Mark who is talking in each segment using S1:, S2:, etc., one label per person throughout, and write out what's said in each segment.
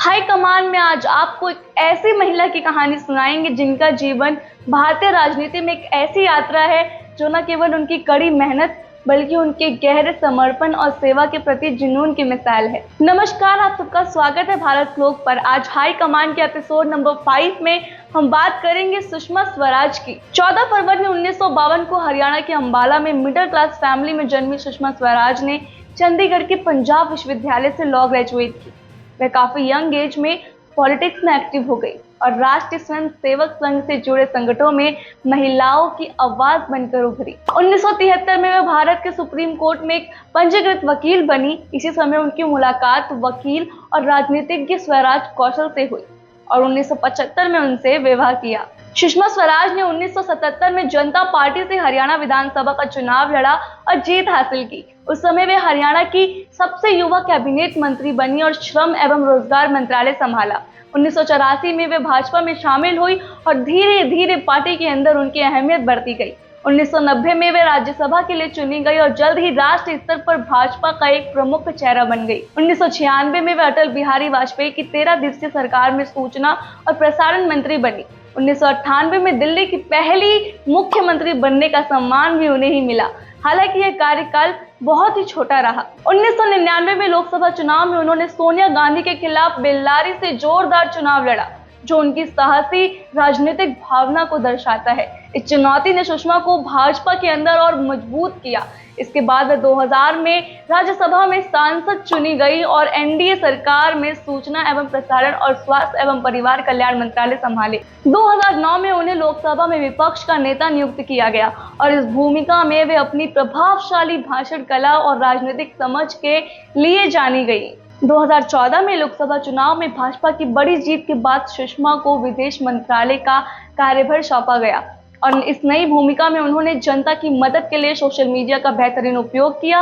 S1: High command में आज आपको एक ऐसी महिला की कहानी सुनाएंगे जिनका जीवन भारतीय राजनीति में एक ऐसी यात्रा है जो न केवल उनकी कड़ी मेहनत बल्कि उनके गहरे समर्पण और सेवा के प्रति जुनून की मिसाल है। नमस्कार, आप सबका स्वागत है भारत व्लॉग पर। आज हाई कमान के एपिसोड नंबर 5 में हम बात करेंगे सुषमा स्वराज की। 14 फरवरी 1952 को हरियाणा के अंबाला में मिडिल क्लास फैमिली में जन्मी सुषमा स्वराज ने चंडीगढ़ के पंजाब विश्वविद्यालय से लॉ ग्रेजुएट की। वह काफी यंग एज में पॉलिटिक्स में एक्टिव हो गई और राष्ट्रीय स्वयं सेवक संघ से जुड़े संगठनों में महिलाओं की आवाज बनकर उभरी। 1973 में वह भारत के सुप्रीम कोर्ट में एक पंजीकृत वकील बनी। इसी समय उनकी मुलाकात वकील और राजनीतिज्ञ स्वराज कौशल से हुई और 1975 में उनसे विवाह किया। सुषमा स्वराज ने 1977 में जनता पार्टी से हरियाणा विधानसभा का चुनाव लड़ा और जीत हासिल की। उस समय वे हरियाणा की सबसे युवा कैबिनेट मंत्री बनी और श्रम एवं रोजगार मंत्रालय संभाला। 1984 में वे भाजपा में शामिल हुई और धीरे धीरे पार्टी के अंदर उनकी अहमियत बढ़ती गई। 1990 में वे राज्यसभा के लिए चुनी गई और जल्द ही राष्ट्रीय स्तर पर भाजपा का एक प्रमुख चेहरा बन गई। 1996 में वे अटल बिहारी वाजपेयी की 13 दिवसीय सरकार में सूचना और प्रसारण मंत्री बनी। 1998 में दिल्ली की पहली मुख्यमंत्री बनने का सम्मान भी उन्हें ही मिला। हालांकि यह कार्यकाल बहुत ही छोटा रहा। 1999 में लोकसभा चुनाव में उन्होंने सोनिया गांधी के खिलाफ बेल्लारी से जोरदार चुनाव लड़ा, जो उनकी साहसी राजनीतिक भावना को दर्शाता है। इस चुनौती ने सुषमा को भाजपा के अंदर और मजबूत किया। इसके बाद वह 2000 में राज्यसभा में सांसद चुनी गई और एनडीए सरकार में सूचना एवं प्रसारण और स्वास्थ्य एवं परिवार कल्याण मंत्रालय संभाले। 2009 में उन्हें लोकसभा में विपक्ष का नेता नियुक्त किया गया और इस भूमिका में वे अपनी प्रभावशाली भाषण कला और राजनीतिक समझ के लिए जानी गई। 2014 में लोकसभा चुनाव में भाजपा की बड़ी जीत के बाद सुषमा को विदेश मंत्रालय का कार्यभार सौंपा गया और इस नई भूमिका में उन्होंने जनता की मदद के लिए सोशल मीडिया का बेहतरीन उपयोग किया।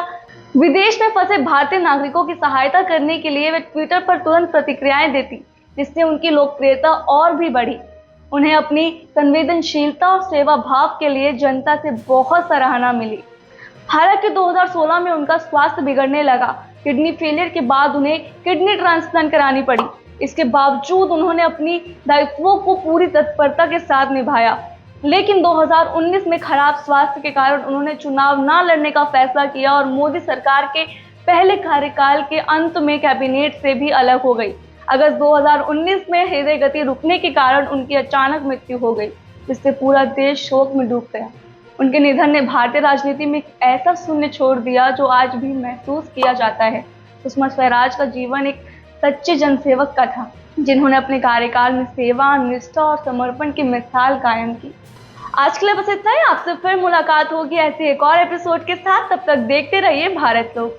S1: विदेश में फंसे भारतीय नागरिकों की सहायता करने के लिए वे ट्विटर पर तुरंत प्रतिक्रियाएं देती, जिससे उनकी लोकप्रियता और भी बढ़ी। उन्हें अपनी संवेदनशीलता और सेवा भाव के लिए जनता से बहुत सराहना मिली। हालांकि 2016 में उनका स्वास्थ्य बिगड़ने लगा। किडनी फेलियर के बाद उन्हें किडनी ट्रांसप्लांट करानी पड़ी। इसके बावजूद उन्होंने अपनी दायित्वों को पूरी तत्परता के साथ निभाया, लेकिन 2019 में खराब स्वास्थ्य के कारण उन्होंने चुनाव न लड़ने का फैसला किया और मोदी सरकार के पहले कार्यकाल के अंत में कैबिनेट से भी अलग हो गई। अगस्त 2019 में हृदय गति रुकने के कारण उनकी अचानक मृत्यु हो गई, जिससे पूरा देश शोक में डूब गया। उनके निधन ने भारतीय राजनीति में एक ऐसा शून्य छोड़ दिया जो आज भी महसूस किया जाता है। सुषमा स्वराज का जीवन एक सच्चे जनसेवक का था, जिन्होंने अपने कार्यकाल में सेवा, निष्ठा और समर्पण की मिसाल कायम की। आज के लिए बस इतना ही। आपसे फिर मुलाकात होगी ऐसे एक और एपिसोड के साथ। तब तक देखते रहिए भारत व्लॉग।